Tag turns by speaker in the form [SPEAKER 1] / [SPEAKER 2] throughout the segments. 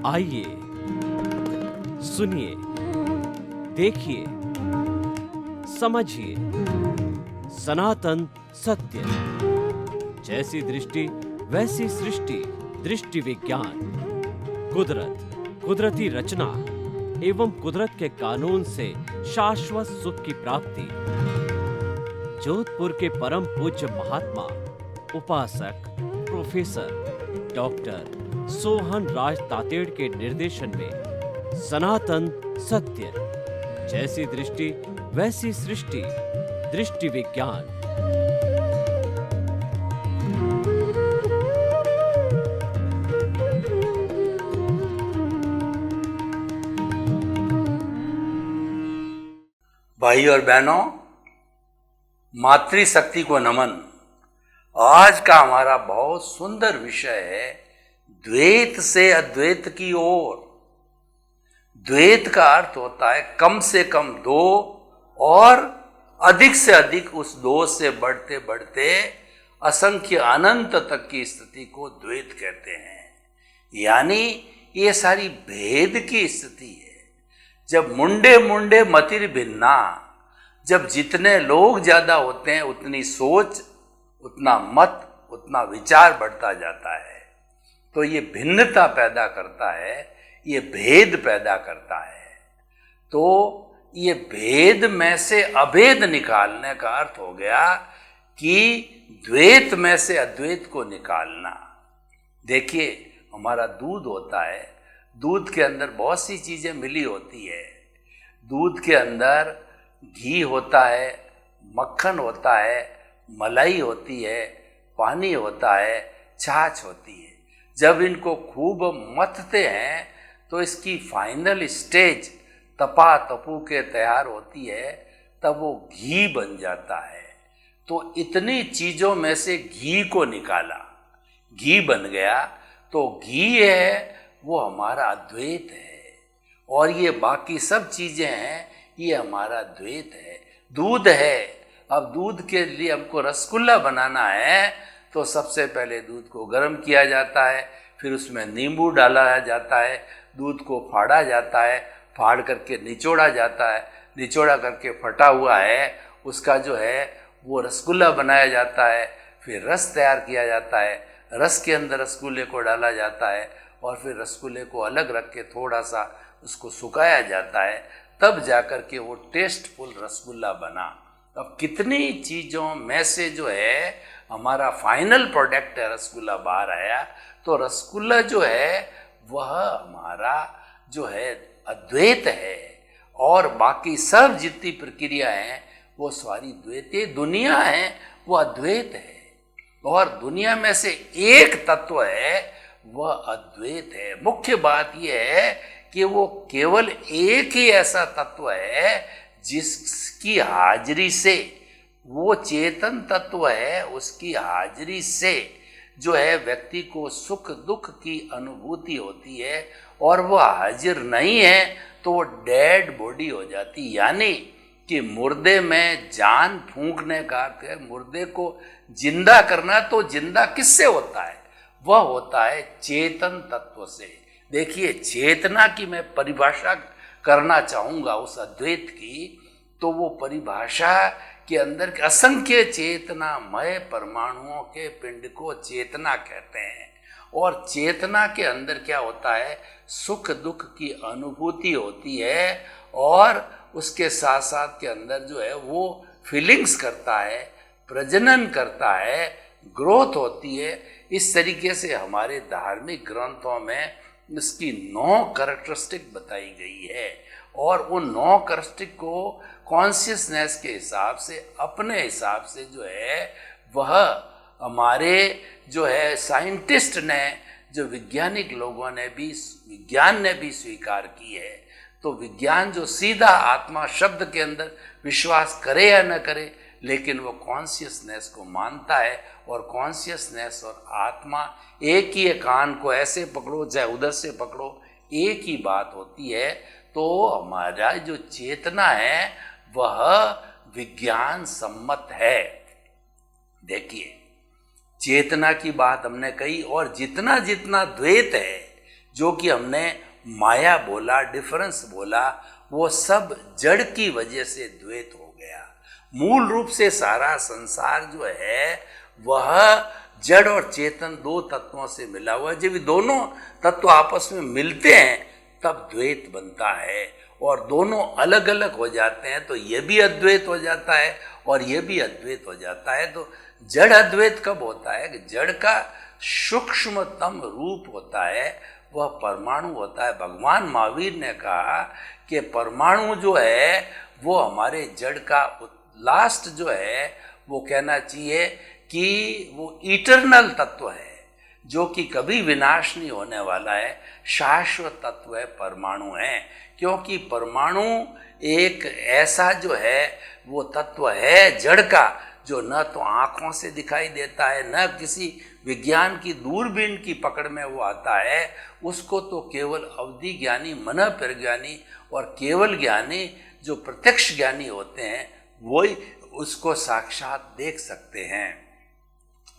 [SPEAKER 1] आइए, सुनिए, देखिए, समझिए सनातन सत्य। जैसी दृष्टि वैसी सृष्टि, दृष्टि विज्ञान। कुदरत, कुदरती रचना एवं कुदरत के कानून से शाश्वत सुख की प्राप्ति। जोधपुर के परम पूज्य महात्मा उपासक प्रोफेसर डॉक्टर सोहन राज तातेड़ के निर्देशन में सनातन सत्य। जैसी दृष्टि वैसी सृष्टि, दृष्टि विज्ञान।
[SPEAKER 2] भाई और बहनों, मातृशक्ति को नमन। आज का हमारा बहुत सुंदर विषय है द्वैत से अद्वैत की ओर। द्वैत का अर्थ होता है कम से कम दो और अधिक से अधिक उस दो से बढ़ते बढ़ते असंख्य अनंत तक की स्थिति को द्वैत कहते हैं। यानी ये सारी भेद की स्थिति है। जब मुंडे मुंडे मतिर भिन्ना, जब जितने लोग ज्यादा होते हैं उतनी सोच, उतना मत, उतना विचार बढ़ता जाता है। तो ये भिन्नता पैदा करता है, ये भेद पैदा करता है। तो ये भेद में से अभेद निकालने का अर्थ हो गया कि द्वैत में से अद्वैत को निकालना। देखिए, हमारा दूध होता है, दूध के अंदर बहुत सी चीजें मिली होती है। दूध के अंदर घी होता है, मक्खन होता है, मलाई होती है, पानी होता है, छाछ होती है। जब इनको खूब मथते हैं तो इसकी फाइनल स्टेज तपा तपू के तैयार होती है, तब वो घी बन जाता है। तो इतनी चीजों में से घी को निकाला, घी बन गया। तो घी है वो हमारा अद्वैत है, और ये बाकी सब चीजें हैं ये हमारा द्वैत है। दूध है, अब दूध के लिए हमको रसगुल्ला बनाना है तो सबसे पहले दूध को गर्म किया जाता है, फिर उसमें नींबू डाला जाता है, दूध को फाड़ा जाता है, फाड़ करके निचोड़ा जाता है, निचोड़ा करके फटा हुआ है उसका जो है वो रसगुल्ला बनाया जाता है। फिर रस तैयार किया जाता है, रस के अंदर रसगुल्ले को डाला जाता है, और फिर रसगुल्ले को अलग रख के थोड़ा सा उसको सुखाया जाता है, तब जाकर के वो टेस्टफुल रसगुल्ला बना। अब कितनी चीज़ों में से जो है हमारा फाइनल प्रोडक्ट है रसगुल्ला बाहर आया। तो रसगुल्ला जो है वह हमारा जो है अद्वैत है, और बाकी सब जितनी प्रक्रिया हैं वो सारी द्वैतीय दुनिया है, वो अद्वैत है। और दुनिया में से एक तत्व है वह अद्वैत है। मुख्य बात यह है कि वो केवल एक ही ऐसा तत्व है जिसकी हाजिरी से, वो चेतन तत्व है, उसकी हाजिरी से जो है व्यक्ति को सुख दुख की अनुभूति होती है, और वो हाजिर नहीं है तो वो डेड बॉडी हो जाती। यानी कि मुर्दे में जान फूंकने का अर्थ है मुर्दे को जिंदा करना। तो जिंदा किससे होता है? वह होता है चेतन तत्व से। देखिए, चेतना की मैं परिभाषा करना चाहूंगा उस अद्वैत की, तो वो परिभाषा के अंदर असंख्य चेतनामय परमाणुओं के पिंड को चेतना कहते हैं। और चेतना के अंदर क्या होता है? सुख दुख की अनुभूति होती है, और उसके साथ साथ के अंदर जो है वो फीलिंग्स करता है, प्रजनन करता है, ग्रोथ होती है। इस तरीके से हमारे धार्मिक ग्रंथों में इसकी 9 कैरेक्टरिस्टिक बताई गई है, और उन 9 कैरेक्टरिस्टिक को कॉन्शियसनेस के हिसाब से, अपने हिसाब से जो है वह हमारे जो है साइंटिस्ट ने, जो वैज्ञानिक लोगों ने भी, विज्ञान ने भी स्वीकार की है। तो विज्ञान जो सीधा आत्मा शब्द के अंदर विश्वास करे या न करे, लेकिन वो कॉन्शियसनेस को मानता है, और कॉन्शियसनेस और आत्मा एक ही है। कान को ऐसे पकड़ो चाहे उधर से पकड़ो, एक ही बात होती है। तो हमारा जो चेतना है वह विज्ञान सम्मत है। देखिए, चेतना की बात हमने कही, और जितना जितना द्वैत है, जो कि हमने माया बोला, डिफरेंस बोला, वो सब जड़ की वजह से द्वैत हो गया। मूल रूप से सारा संसार जो है वह जड़ और चेतन दो तत्वों से मिला हुआ है। जब ये दोनों तत्व आपस में मिलते हैं तब द्वैत बनता है, और दोनों अलग अलग हो जाते हैं तो ये भी अद्वैत हो जाता है और ये भी अद्वैत हो जाता है। तो जड़ अद्वैत कब होता है कि जड़ का सूक्ष्मतम रूप होता है, वह परमाणु होता है। भगवान महावीर ने कहा कि परमाणु जो है वो हमारे जड़ का लास्ट जो है, वो कहना चाहिए कि वो इटरनल तत्व है, जो कि कभी विनाश नहीं होने वाला है, शाश्वत तत्व है, परमाणु है। क्योंकि परमाणु एक ऐसा जो है वो तत्व है जड़ का, जो न तो आँखों से दिखाई देता है, न किसी विज्ञान की दूरबीन की पकड़ में वो आता है। उसको तो केवल अवधि ज्ञानी, मन प्रज्ञानी और केवल ज्ञानी, जो प्रत्यक्ष ज्ञानी होते हैं, वही उसको साक्षात देख सकते हैं।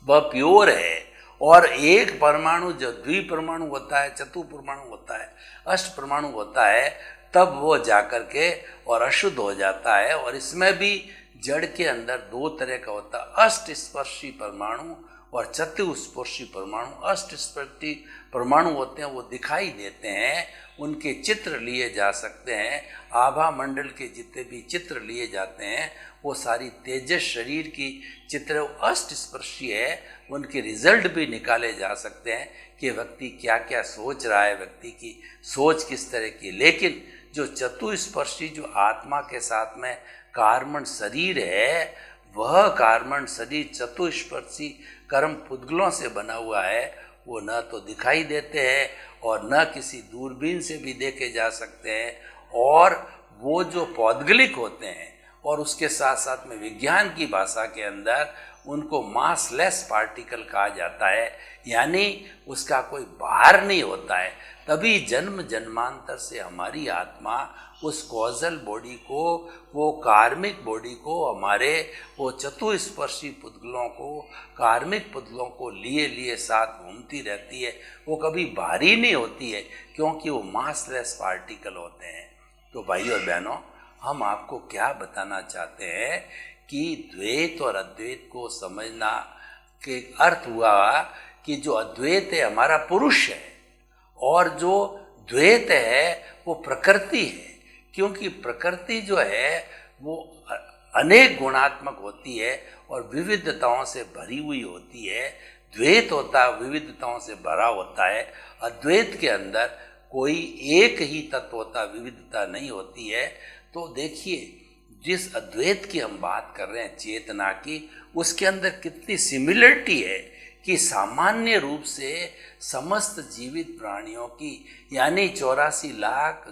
[SPEAKER 2] वह प्योर है। और एक परमाणु जो द्विपरमाणु होता है, चतुर्परमाणु होता है, अष्ट परमाणु होता है, तब वो जाकर के और अशुद्ध हो जाता है। और इसमें भी जड़ के अंदर दो तरह का होता है, अष्ट स्पर्शी परमाणु और चतुस्पर्शी परमाणु। अष्ट स्पर्शी परमाणु होते हैं, वो दिखाई देते हैं, उनके चित्र लिए जा सकते हैं। आभा मंडल के जितने भी चित्र लिए जाते हैं वो सारी तेजस शरीर की चित्र अष्ट स्पर्शी है, उनके रिजल्ट भी निकाले जा सकते हैं कि व्यक्ति क्या क्या सोच रहा है, व्यक्ति की सोच किस तरह की। लेकिन जो चतुस्पर्शी, जो आत्मा के साथ में कार्मण शरीर है, वह कार्मण शरीर चतुस्पर्शी कर्म पुद्गलों से बना हुआ है। वो न तो दिखाई देते हैं और न किसी दूरबीन से भी देखे जा सकते हैं। और वो जो पौद्गलिक होते हैं, और उसके साथ साथ में विज्ञान की भाषा के अंदर उनको मासलेस पार्टिकल कहा जाता है, यानी उसका कोई भार नहीं होता है। तभी जन्म जन्मांतर से हमारी आत्मा उस कॉजल बॉडी को, वो कार्मिक बॉडी को, हमारे वो चतुस्पर्शी पुद्गलों को, कार्मिक पुद्गलों को लिए लिए साथ घूमती रहती है। वो कभी भारी नहीं होती है, क्योंकि वो मासलेस पार्टिकल होते हैं। तो भाइयों और बहनों, हम आपको क्या बताना चाहते हैं कि द्वैत और अद्वैत को समझना के अर्थ हुआ कि जो अद्वैत है हमारा पुरुष है, और जो द्वैत है वो प्रकृति है। क्योंकि प्रकृति जो है वो अनेक गुणात्मक होती है और विविधताओं से भरी हुई होती है। द्वैत होता है विविधताओं से भरा होता है। अद्वैत के अंदर कोई एक ही तत्व होता, विविधता नहीं होती है। तो देखिए, जिस अद्वैत की हम बात कर रहे हैं, चेतना की, उसके अंदर कितनी सिमिलरिटी है कि सामान्य रूप से समस्त जीवित प्राणियों की, यानी 84 लाख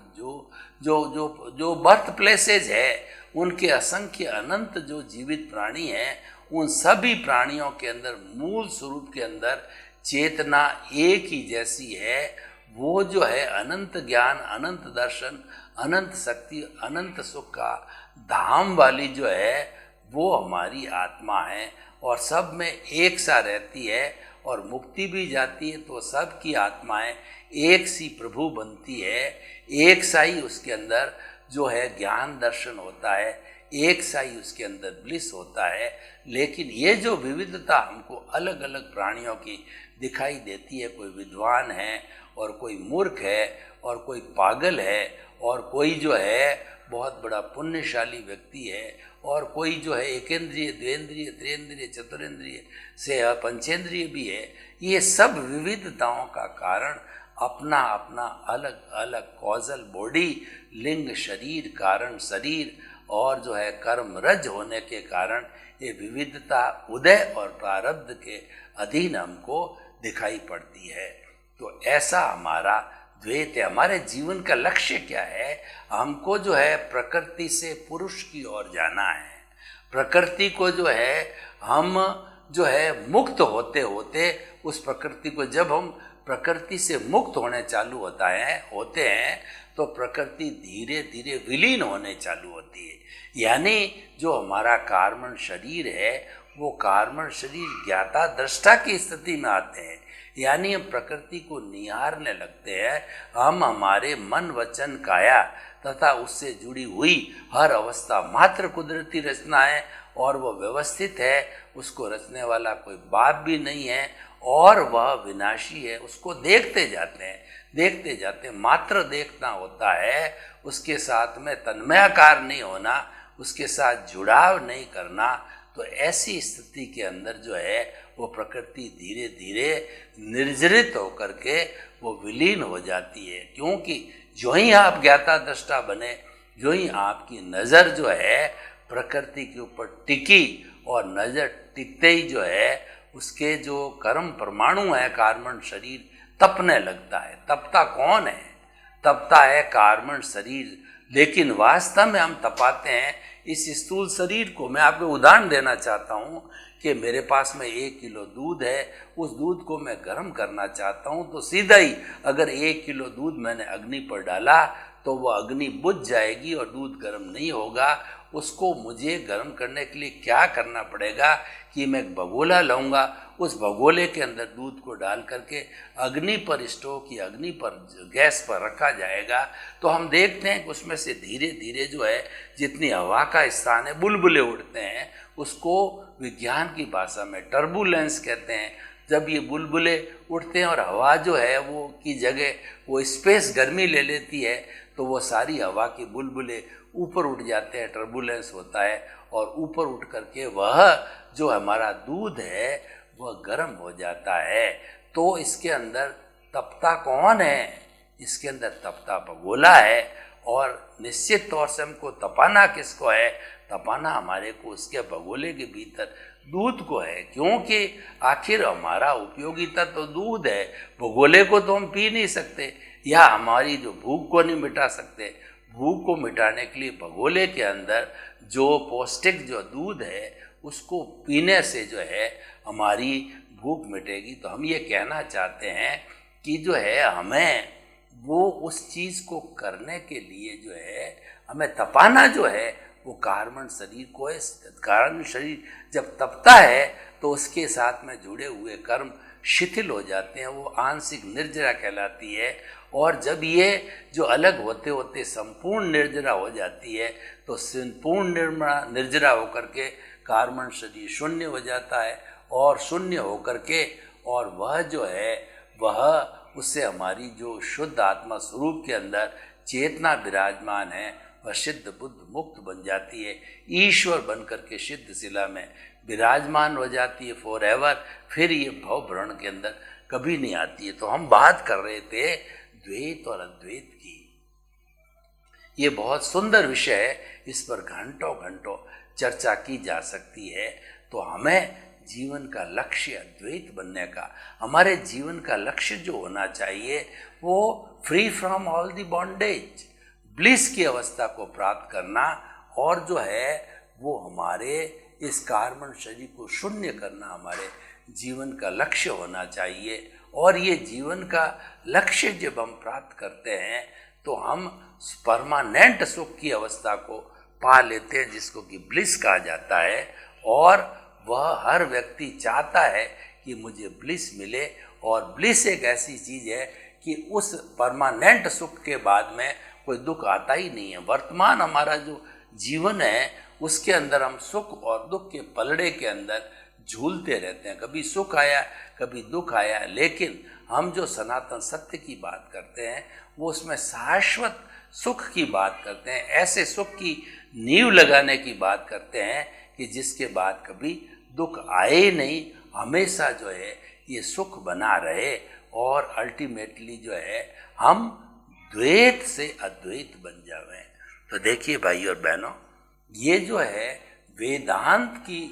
[SPEAKER 2] जो बर्थ प्लेसेज है, उनके असंख्य अनंत जो जीवित प्राणी हैं, उन सभी प्राणियों के अंदर मूल स्वरूप के अंदर चेतना एक ही जैसी है। वो जो है अनंत ज्ञान, अनंत दर्शन, अनंत शक्ति, अनंत सुख का धाम वाली जो है वो हमारी आत्मा है, और सब में एक सा रहती है। और मुक्ति भी जाती है तो सब की आत्माएं एक सी प्रभु बनती है। एक सा ही उसके अंदर जो है ज्ञान दर्शन होता है, एक सा ही उसके अंदर ब्लिस होता है। लेकिन ये जो विविधता हमको अलग अलग प्राणियों की दिखाई देती है, कोई विद्वान है और कोई मूर्ख है और कोई पागल है और कोई जो है बहुत बड़ा पुण्यशाली व्यक्ति है और कोई जो है एकेंद्रिय, द्वेंद्रिय, त्रिएंद्रिय, चतुरेंद्रिय से पंचेंद्रिय भी है। ये सब विविधताओं का कारण अपना अपना अलग अलग कॉजल बॉडी, लिंग, शरीर, कारण शरीर और जो है कर्म रज होने के कारण ये विविधता उदय और प्रारब्ध के अधीन हमको दिखाई पड़ती है। तो ऐसा हमारा द्वैत है। हमारे जीवन का लक्ष्य क्या है? हमको जो है प्रकृति से पुरुष की ओर जाना है। प्रकृति को जो है हम जो है मुक्त होते होते उस प्रकृति को, जब हम प्रकृति से मुक्त होने चालू होते हैं तो प्रकृति धीरे धीरे विलीन होने चालू होती है। यानी जो हमारा कार्बन शरीर है वो कार्बन शरीर ज्ञाता दृष्टा की स्थिति में आते हैं, यानी हम प्रकृति को निहारने लगते हैं। हम हमारे मन वचन काया तथा उससे जुड़ी हुई हर अवस्था मात्र कुदरती रचना है और वह व्यवस्थित है, उसको रचने वाला कोई बाप भी नहीं है और वह विनाशी है। उसको देखते जाते हैं, मात्र देखना होता है, उसके साथ में तन्मयाकार नहीं होना, उसके साथ जुड़ाव नहीं करना। तो ऐसी स्थिति के अंदर जो है वो प्रकृति धीरे धीरे निर्जरित होकर के वो विलीन हो जाती है। क्योंकि जो ही आप ज्ञाता दृष्टा बने, जो ही आपकी नज़र जो है प्रकृति के ऊपर टिकी और नज़र टिकते ही जो है उसके जो कर्म परमाणु है कार्बन शरीर तपने लगता है। तपता कौन है? तपता है कार्बन शरीर। लेकिन वास्तव में हम तपाते हैं इस स्थूल शरीर को। मैं आपको उदाहरण देना चाहता हूँ कि मेरे पास में 1 किलो दूध है, उस दूध को मैं गर्म करना चाहता हूँ तो सीधा ही अगर 1 किलो दूध मैंने अग्नि पर डाला तो वह अग्नि बुझ जाएगी और दूध गर्म नहीं होगा। उसको मुझे गर्म करने के लिए क्या करना पड़ेगा कि मैं एक भगोला लाऊंगा, उस भगोले के अंदर दूध को डाल करके अग्नि पर स्टोव की अग्नि पर गैस पर रखा जाएगा। तो हम देखते हैं कि उसमें से धीरे धीरे जो है जितनी हवा का स्थान है बुलबुले उड़ते हैं, उसको विज्ञान की भाषा में टर्बुलेंस कहते हैं। जब ये बुलबुले उठते हैं और हवा जो है वो की जगह वो स्पेस गर्मी ले लेती है तो वो सारी हवा के बुलबुले ऊपर उठ जाते हैं, टर्बुलेंस होता है और ऊपर उठ करके वह जो हमारा दूध है वह गर्म हो जाता है। तो इसके अंदर तपता कौन है? इसके अंदर तपता भगोला है। और निश्चित तौर से हमको तपाना किसको है? तपाना हमारे को उसके भगोले के भीतर दूध को है, क्योंकि आखिर हमारा उपयोगिता तो दूध है। भगोले को तो हम पी नहीं सकते या हमारी जो भूख को नहीं मिटा सकते। भूख को मिटाने के लिए भगोले के अंदर जो पौष्टिक जो दूध है उसको पीने से जो है हमारी भूख मिटेगी। तो हम ये कहना चाहते हैं कि जो है हमें वो उस चीज़ को करने के लिए जो है हमें तपाना जो है वो कार्बन शरीर को है। कार्बन शरीर जब तपता है तो उसके साथ में जुड़े हुए कर्म शिथिल हो जाते हैं, वो आंशिक निर्जरा कहलाती है। और जब ये जो अलग होते होते संपूर्ण निर्जरा हो जाती है तो संपूर्ण निर्जरा होकर के कार्बन शरीर शून्य हो जाता है और शून्य होकर के और वह जो है वह उससे हमारी जो शुद्ध आत्मा स्वरूप के अंदर चेतना विराजमान है वह सिद्ध बुद्ध मुक्त बन जाती है, ईश्वर बन करके सिद्ध शिला में विराजमान हो जाती है फॉर एवर। फिर ये भव भ्रमण के अंदर कभी नहीं आती है। तो हम बात कर रहे थे द्वैत और अद्वैत की। ये बहुत सुंदर विषय है, इस पर घंटों घंटों चर्चा की जा सकती है। तो हमें जीवन का लक्ष्य अद्वैत बनने का, हमारे जीवन का लक्ष्य जो होना चाहिए वो free from all the bondage, bliss की अवस्था को प्राप्त करना और जो है वो हमारे इस कार्बन शरीर को शून्य करना हमारे जीवन का लक्ष्य होना चाहिए। और ये जीवन का लक्ष्य जब हम प्राप्त करते हैं तो हम परमानेंट सुख की अवस्था को पा लेते हैं, जिसको कि ब्लिस कहा जाता है। और वह हर व्यक्ति चाहता है कि मुझे ब्लिस मिले, और ब्लिस एक ऐसी चीज़ है कि उस परमानेंट सुख के बाद में कोई दुख आता ही नहीं है। वर्तमान हमारा जो जीवन है उसके अंदर हम सुख और दुख के पलड़े के अंदर झूलते रहते हैं, कभी सुख आया कभी दुख आया। लेकिन हम जो सनातन सत्य की बात करते हैं वो उसमें शाश्वत सुख की बात करते हैं, ऐसे सुख की नींव लगाने की बात करते हैं कि जिसके बाद कभी दुख आए ही नहीं, हमेशा जो है ये सुख बना रहे और अल्टीमेटली जो है हम द्वैत से अद्वैत बन जावें। तो देखिए भाई और बहनों, ये जो है वेदांत की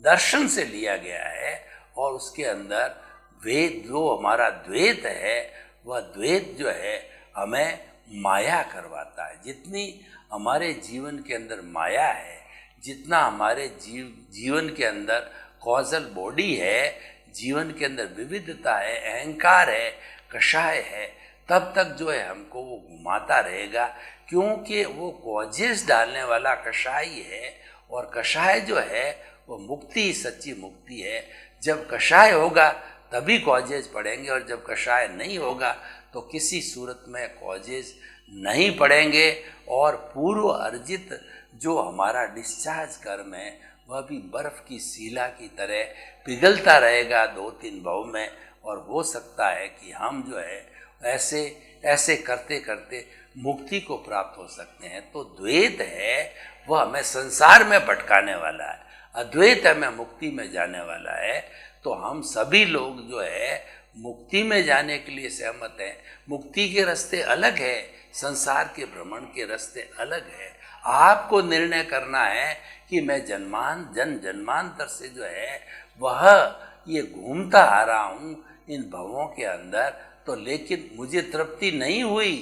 [SPEAKER 2] दर्शन से लिया गया है और उसके अंदर वेद जो हमारा द्वैत है वह द्वैत जो है हमें माया करवाता है। जितनी हमारे जीवन के अंदर माया है, जितना हमारे जीवन के अंदर कॉजल बॉडी है, जीवन के अंदर विविधता है, अहंकार है, कषाय है, तब तक जो है हमको वो घुमाता रहेगा, क्योंकि वो कॉजेस डालने वाला कषाय है। और कषाय जो है वो मुक्ति, सच्ची मुक्ति है। जब कषाय होगा तभी कॉजेज पड़ेंगे, और जब कषाय नहीं होगा तो किसी सूरत में कॉजेज नहीं पड़ेंगे। और पूर्व अर्जित जो हमारा डिस्चार्ज कर्म है वह भी बर्फ की सीला की तरह पिघलता रहेगा 2-3 भाव में, और हो सकता है कि हम जो है ऐसे ऐसे करते करते मुक्ति को प्राप्त हो सकते हैं। तो द्वैत है वह हमें संसार में भटकाने वाला है, अद्वैत हमें मुक्ति में जाने वाला है। तो हम सभी लोग जो है मुक्ति में जाने के लिए सहमत हैं। मुक्ति के रास्ते अलग है, संसार के भ्रमण के रास्ते अलग है। आपको निर्णय करना है कि मैं जन्मांतर से जो है वह ये घूमता आ रहा हूँ इन भवों के अंदर, तो लेकिन मुझे तृप्ति नहीं हुई।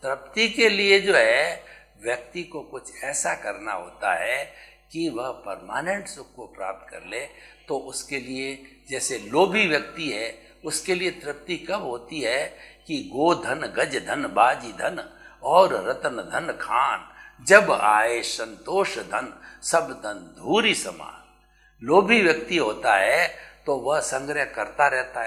[SPEAKER 2] तृप्ति के लिए जो है व्यक्ति को कुछ ऐसा करना होता है कि वह परमानेंट सुख को प्राप्त कर ले। तो उसके लिए जैसे लोभी व्यक्ति है, उसके लिए तृप्ति कब होती है कि गोधन, गज धन, बाजी धन और रतन धन खान, जब आए संतोष धन, सब धन धूरी समान। लोभी व्यक्ति होता है तो वह संग्रह करता रहता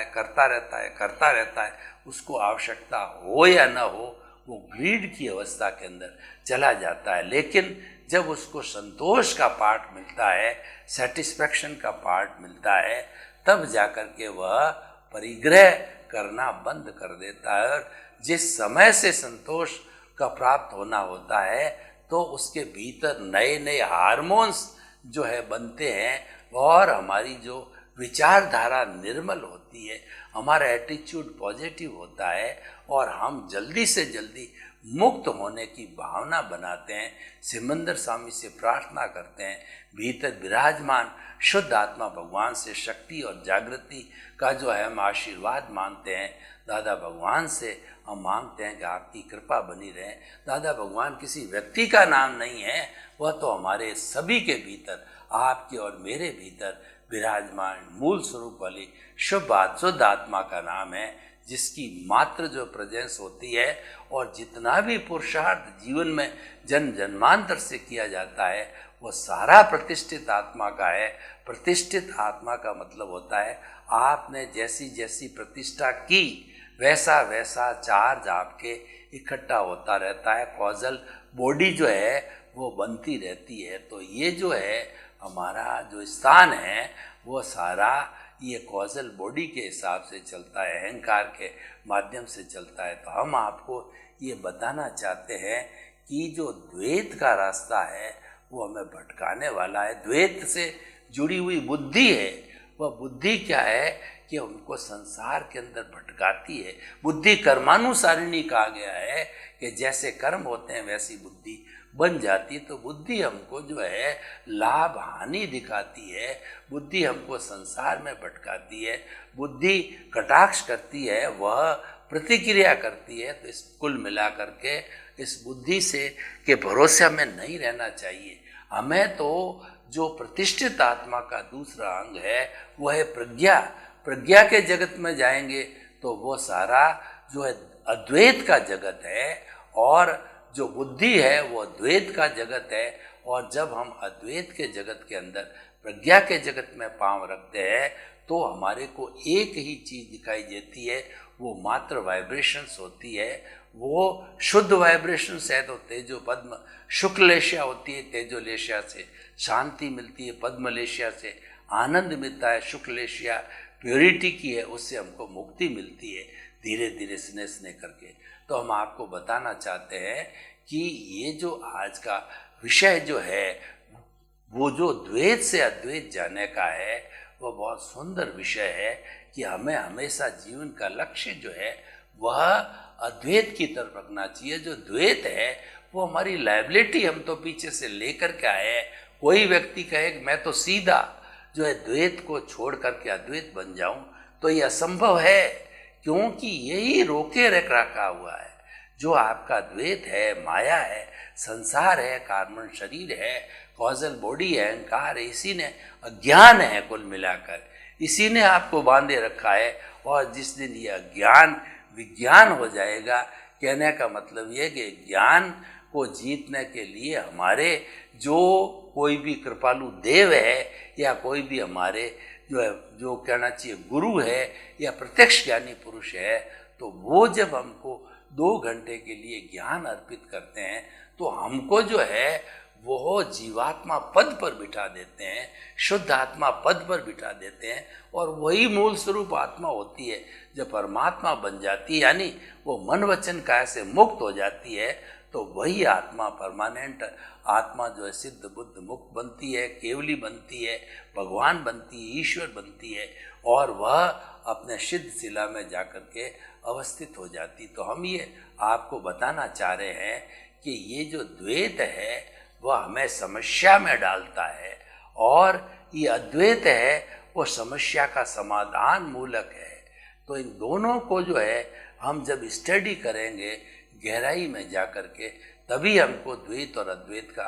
[SPEAKER 2] है, उसको आवश्यकता हो या न हो वो ग्रीड की अवस्था के अंदर चला जाता है। लेकिन जब उसको संतोष का पार्ट मिलता है, सेटिस्फैक्शन का पार्ट मिलता है, तब जाकर के वह परिग्रह करना बंद कर देता है। और जिस समय से संतोष का प्राप्त होना होता है तो उसके भीतर नए नए हार्मोन्स जो है बनते हैं, और हमारी जो विचारधारा निर्मल होती है, हमारा एटीट्यूड पॉजिटिव होता है, और हम जल्दी से जल्दी मुक्त होने की भावना बनाते हैं। सिमंदर स्वामी से प्रार्थना करते हैं, भीतर विराजमान शुद्ध आत्मा भगवान से शक्ति और जागृति का जो है हम आशीर्वाद मानते हैं। दादा भगवान से हम मांगते हैं कि आपकी कृपा बनी रहे। दादा भगवान किसी व्यक्ति का नाम नहीं है, वह तो हमारे सभी के भीतर, आपके और मेरे भीतर विराजमान मूल स्वरूप वाली शुद्ध आत्मा का नाम है, जिसकी मात्र जो प्रेजेंस होती है और जितना भी पुरुषार्थ जीवन में जन्मांतर से किया जाता है वो सारा प्रतिष्ठित आत्मा का है। प्रतिष्ठित आत्मा का मतलब होता है आपने जैसी जैसी प्रतिष्ठा की वैसा वैसा चार्ज आपके इकट्ठा होता रहता है, कॉजल बॉडी जो है वो बनती रहती है। तो ये जो है हमारा जो स्थान है वो सारा ये कॉजल बॉडी के हिसाब से चलता है, अहंकार के माध्यम से चलता है। तो हम आपको ये बताना चाहते हैं कि जो द्वैत का रास्ता है वो हमें भटकाने वाला है। द्वैत से जुड़ी हुई बुद्धि है, वह बुद्धि क्या है कि उनको संसार के अंदर भटकाती है। बुद्धि कर्मानुसारिणी कहा गया है कि जैसे कर्म होते हैं वैसी बुद्धि बन जाती। तो बुद्धि हमको जो है लाभ हानि दिखाती है, बुद्धि हमको संसार में भटकाती है, बुद्धि कटाक्ष करती है, वह प्रतिक्रिया करती है। तो इस कुल मिला करके इस बुद्धि से के भरोसे में नहीं रहना चाहिए। हमें तो जो प्रतिष्ठित आत्मा का दूसरा अंग है वह है प्रज्ञा। प्रज्ञा के जगत में जाएंगे तो वो सारा जो है अद्वैत का जगत है, और जो बुद्धि है वो द्वैत का जगत है। और जब हम अद्वैत के जगत के अंदर प्रज्ञा के जगत में पांव रखते हैं तो हमारे को एक ही चीज दिखाई देती है, वो मात्र वाइब्रेशंस होती है। वो शुद्ध वाइब्रेशंस है तो तेजो पद्म, शुक्लेशिया होती है तेजोलेशिया से शांति मिलती है, पद्मलेशिया से आनंद मिलता है, शुक्लेशिया प्योरिटी की है, उससे हमको मुक्ति मिलती है धीरे धीरे स्नेह स्नेह करके। तो हम आपको बताना चाहते हैं कि ये जो आज का विषय जो है वो जो द्वैत से अद्वैत जाने का है वह बहुत सुंदर विषय है कि हमें हमेशा जीवन का लक्ष्य जो है वह अद्वैत की तरफ रखना चाहिए। जो द्वैत है वो हमारी लायबिलिटी हम तो पीछे से लेकर के आए हैं। कोई व्यक्ति कहे कि मैं तो सीधा जो है द्वैत को छोड़ करके अद्वैत बन जाऊं, तो ये असंभव है, क्योंकि यही रोके रखा हुआ है। जो आपका द्वैत है, माया है, संसार है, कार्बन शरीर है, कॉजल बॉडी है, अहंकार है, इसी ने अज्ञान है कुल मिलाकर, इसी ने आपको बांधे रखा है। और जिस दिन यह ज्ञान विज्ञान हो जाएगा, कहने का मतलब ये कि ज्ञान को जीतने के लिए हमारे जो कोई भी कृपालु देव है या कोई भी हमारे जो है, जो कहना चाहिए गुरु है या प्रत्यक्ष ज्ञानी पुरुष है, तो वो जब हमको 2 घंटे के लिए ज्ञान अर्पित करते हैं तो हमको जो है वो जीवात्मा पद पर बिठा देते हैं, शुद्ध आत्मा पद पर बिठा देते हैं। और वही मूल स्वरूप आत्मा होती है। जब परमात्मा बन जाती है, यानी वो मन वचन काया से मुक्त हो जाती है, तो वही आत्मा परमानेंट आत्मा जो है सिद्ध बुद्ध मुक्त बनती है, केवली बनती है, भगवान बनती है, ईश्वर बनती है, और वह अपने सिद्ध शिला में जाकर के अवस्थित हो जाती। तो हम ये आपको बताना चाह रहे हैं कि ये जो द्वैत है वह हमें समस्या में डालता है, और ये अद्वैत है वो समस्या का समाधान मूलक है। तो इन दोनों को जो है हम जब स्टडी करेंगे गहराई में जा कर के, तभी हमको द्वैत और अद्वैत का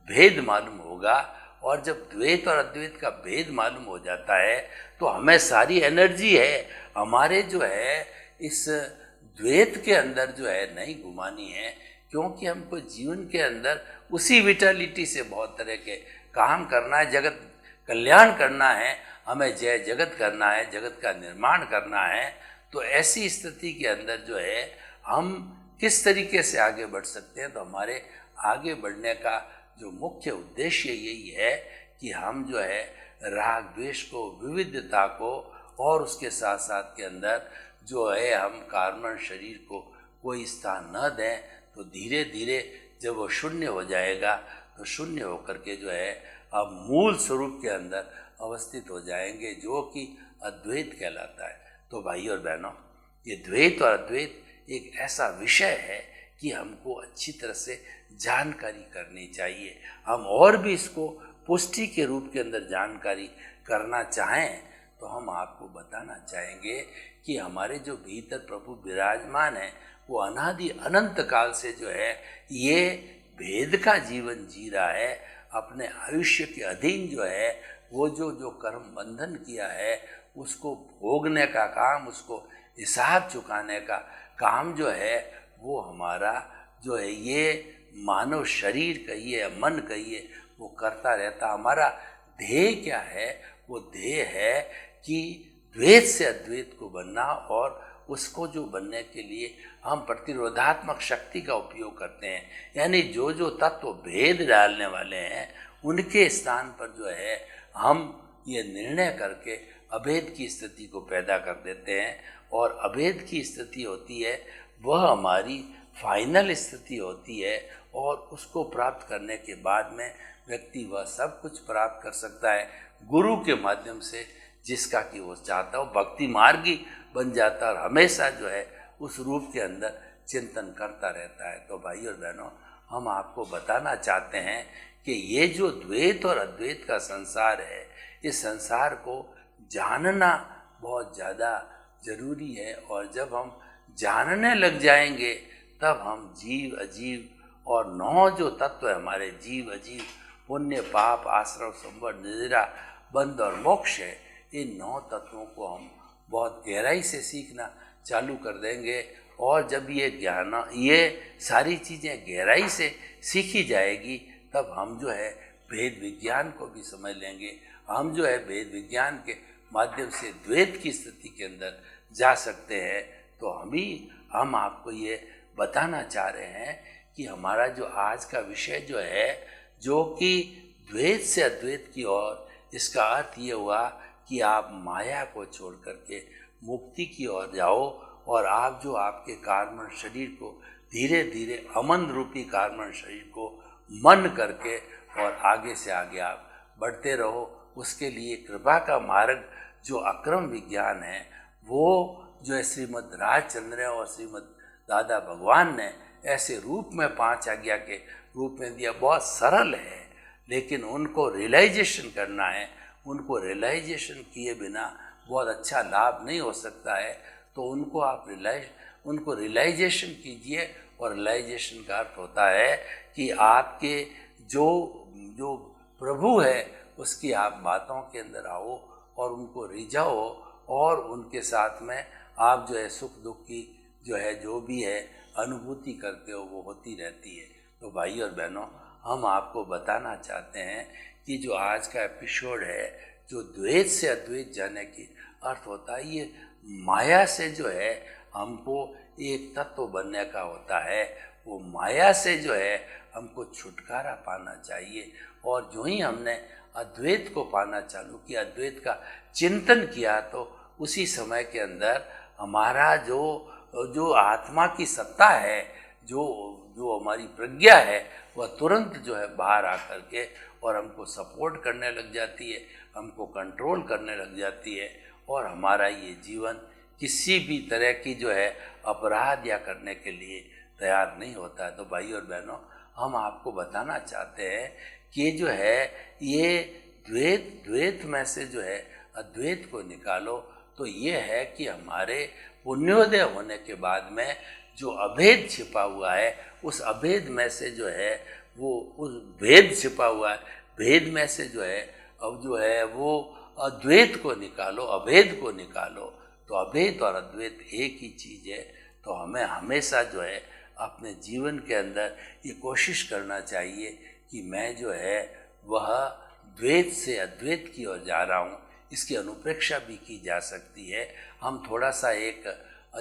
[SPEAKER 2] भेद मालूम होगा। और जब द्वैत और अद्वैत का भेद मालूम हो जाता है तो हमें सारी एनर्जी है हमारे जो है इस द्वैत के अंदर जो है नहीं घुमानी है, क्योंकि हमको जीवन के अंदर उसी विटालिटी से बहुत तरह के काम करना है, जगत कल्याण करना है, हमें जय जगत करना है, जगत का निर्माण करना है। तो ऐसी स्थिति के अंदर जो है हम किस तरीके से आगे बढ़ सकते हैं, तो हमारे आगे बढ़ने का जो मुख्य उद्देश्य यही है कि हम जो है राग द्वेष को, विविधता को, और उसके साथ साथ के अंदर जो है हम कार्बन शरीर को कोई स्थान न दें। तो धीरे धीरे जब वो शून्य हो जाएगा तो शून्य होकर के जो है अब मूल स्वरूप के अंदर अवस्थित हो जाएंगे, जो कि अद्वैत कहलाता है। तो भाई और बहनों, ये द्वैत और अद्वैत एक ऐसा विषय है कि हमको अच्छी तरह से जानकारी करनी चाहिए। हम और भी इसको पुष्टि के रूप के अंदर जानकारी करना चाहें तो हम आपको बताना चाहेंगे कि हमारे जो भीतर प्रभु विराजमान है वो अनादि अनंत काल से जो है ये भेद का जीवन जी रहा है। अपने आयुष्य के अधीन जो है वो जो कर्म बंधन किया है उसको भोगने का काम, उसको हिसाब चुकाने का काम जो है वो हमारा जो है ये मानव शरीर कहिए या मन कहिए वो करता रहता। हमारा ध्येय क्या है? वो ध्येय है कि द्वैत से अद्वैत को बनना, और उसको जो बनने के लिए हम प्रतिरोधात्मक शक्ति का उपयोग करते हैं। यानी जो जो तत्व भेद डालने वाले हैं उनके स्थान पर जो है हम ये निर्णय करके अभेद की स्थिति को पैदा कर देते हैं। और अभेद की स्थिति होती है वह हमारी फाइनल स्थिति होती है, और उसको प्राप्त करने के बाद में व्यक्ति वह सब कुछ प्राप्त कर सकता है गुरु के माध्यम से, जिसका कि वो चाहता हो भक्ति मार्गी बन जाता है और हमेशा जो है उस रूप के अंदर चिंतन करता रहता है। तो भाई और बहनों, हम आपको बताना चाहते हैं कि ये जो द्वैत और अद्वैत का संसार है, इस संसार को जानना बहुत ज़्यादा जरूरी है। और जब हम जानने लग जाएंगे तब हम जीव अजीव और 9 जो तत्व है हमारे जीव अजीव, पुण्य पाप आश्रव संवर निद्रा बंध और मोक्ष है, इन 9 तत्वों को हम बहुत गहराई से सीखना चालू कर देंगे। और जब ये सारी चीज़ें गहराई से सीखी जाएगी तब हम जो है भेद विज्ञान को भी समझ लेंगे। हम जो है भेद विज्ञान के माध्यम से द्वैत की स्थिति के अंदर जा सकते हैं। तो हम आपको ये बताना चाह रहे हैं कि हमारा जो आज का विषय जो है, जो कि द्वैत से अद्वैत की ओर, इसका अर्थ ये हुआ कि आप माया को छोड़ करके मुक्ति की ओर जाओ, और आप जो आपके कार्बन शरीर को धीरे धीरे अमन रूपी कार्बन शरीर को मन करके और आगे से आगे आप बढ़ते रहो। उसके लिए कृपा का मार्ग जो अक्रम विज्ञान है, वो जो है श्रीमद् राजचंद्र और श्रीमद् दादा भगवान ने ऐसे रूप में 5 आज्ञा के रूप में दिया। बहुत सरल है, लेकिन उनको रियलाइजेशन करना है। उनको रियलाइजेशन किए बिना बहुत अच्छा लाभ नहीं हो सकता है। तो उनको आप रियलाइजेशन कीजिए, और रियलाइजेशन का अर्थ होता है कि आपके जो प्रभु है उसकी आप बातों के अंदर आओ और उनको रिझाओ और उनके साथ में आप जो है सुख दुख की जो है जो भी है अनुभूति करते हो वो होती रहती है। तो भाई और बहनों, हम आपको बताना चाहते हैं कि जो आज का एपिसोड है, जो द्वैत से अद्वैत जाने की अर्थ होता है, ये माया से जो है हमको एक तत्व बनने का होता है। वो माया से जो है हमको छुटकारा पाना चाहिए। और जो ही हमने अद्वैत को पाना चालू किया, अद्वैत का चिंतन किया, तो उसी समय के अंदर हमारा जो आत्मा की सत्ता है, जो हमारी प्रज्ञा है, वह तुरंत जो है बाहर आकर के और हमको सपोर्ट करने लग जाती है, हमको कंट्रोल करने लग जाती है, और हमारा ये जीवन किसी भी तरह की जो है अपराध या करने के लिए तैयार नहीं होता है। तो भाई और बहनों, हम आपको बताना चाहते हैं कि जो है ये द्वैत में से जो है अद्वैत को निकालो। तो ये है कि हमारे पुण्योदय होने के बाद में जो अभेद छिपा हुआ है, उस अभेद में से जो है वो उस भेद छिपा हुआ है, भेद में से जो है अब जो है वो अद्वैत को निकालो, अभेद को निकालो। तो अभेद और अद्वैत एक ही चीज़ है। तो हमें हमेशा जो है अपने जीवन के अंदर ये कोशिश करना चाहिए कि मैं जो है वह द्वैत से अद्वैत की ओर जा रहा हूँ। इसकी अनुप्रेक्षा भी की जा सकती है। हम थोड़ा सा एक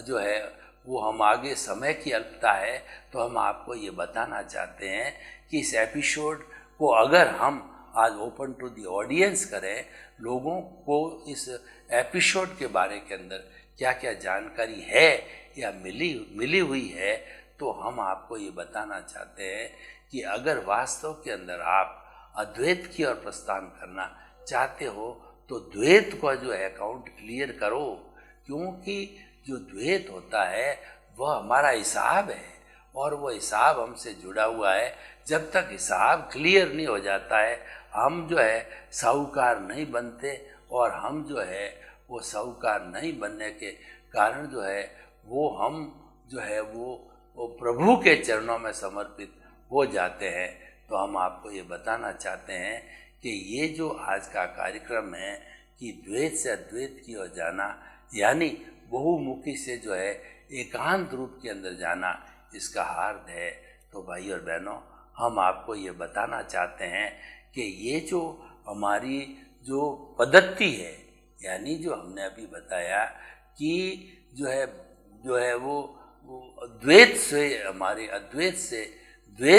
[SPEAKER 2] जो है वो हम आगे समय की अल्पता है, तो हम आपको ये बताना चाहते हैं कि इस एपिसोड को अगर हम आज ओपन टू दी ऑडियंस करें, लोगों को इस एपिसोड के बारे के अंदर क्या क्या जानकारी है या मिली हुई है, तो हम आपको ये बताना चाहते हैं कि अगर वास्तव के अंदर आप अद्वैत की ओर प्रस्थान करना चाहते हो, तो द्वैत का जो है अकाउंट क्लियर करो। क्योंकि जो द्वैत होता है वह हमारा हिसाब है, और वह हिसाब हमसे जुड़ा हुआ है। जब तक हिसाब क्लियर नहीं हो जाता है, हम जो है साहूकार नहीं बनते, और हम जो है वो साहूकार नहीं बनने के कारण जो है वो हम जो है वो प्रभु के चरणों में समर्पित हो जाते हैं। तो हम आपको ये बताना चाहते हैं कि ये जो आज का कार्यक्रम है कि द्वैत से अद्वैत की ओर जाना, यानी बहुमुखी से जो है एकांत रूप के अंदर जाना, इसका अर्थ है। तो भाई और बहनों, हम आपको ये बताना चाहते हैं कि ये जो हमारी जो पद्धति है, यानी जो हमने अभी बताया कि जो है वो द्वैत से हमारे द्वैत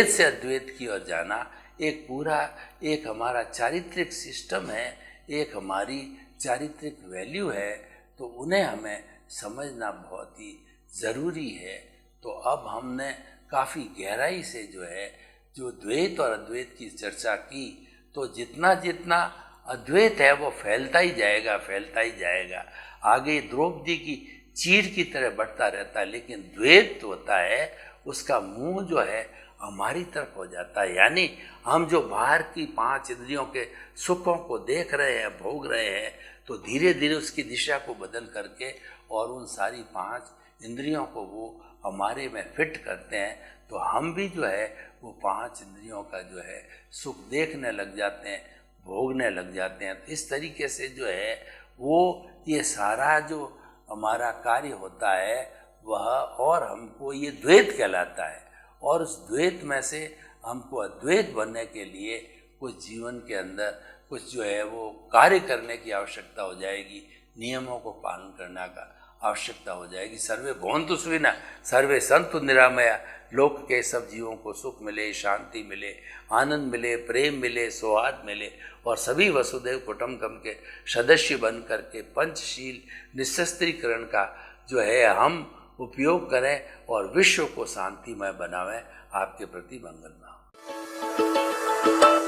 [SPEAKER 2] से अद्वैत की ओर जाना एक पूरा एक हमारा चारित्रिक सिस्टम है, एक हमारी चारित्रिक वैल्यू है। तो उन्हें हमें समझना बहुत ही ज़रूरी है। तो अब हमने काफ़ी गहराई से जो है जो द्वैत और अद्वैत की चर्चा की, तो जितना जितना अद्वैत है वो फैलता ही जाएगा। आगे द्रौपदी की चीर की तरह बढ़ता रहता है, लेकिन द्वैत होता है उसका मुंह जो है हमारी तरफ हो जाता है। यानी हम जो बाहर की 5 इंद्रियों के सुखों को देख रहे हैं, भोग रहे हैं, तो धीरे धीरे उसकी दिशा को बदल करके और उन सारी 5 इंद्रियों को वो हमारे में फिट करते हैं। तो हम भी जो है वो 5 इंद्रियों का जो है सुख देखने लग जाते हैं, भोगने लग जाते हैं। तो इस तरीके से जो है वो ये सारा जो हमारा कार्य होता है वह, और हमको ये द्वैत कहलाता है। और उस द्वैत में से हमको अद्वैत बनने के लिए कुछ जीवन के अंदर कुछ जो है वो कार्य करने की आवश्यकता हो जाएगी, नियमों को पालन करने का आवश्यकता हो जाएगी। सर्वे भवन्तु सुखिनः, सर्वे सन्तु निरामया। लोक के सब जीवों को सुख मिले, शांति मिले, आनंद मिले, प्रेम मिले, सौहार्द मिले, और सभी वसुदेव कुटुंबकम के सदस्य बन करके पंचशील निःशस्त्रीकरण का जो है हम उपयोग करें और विश्व को शांतिमय बनावें। आपके प्रति मंगलमय हो।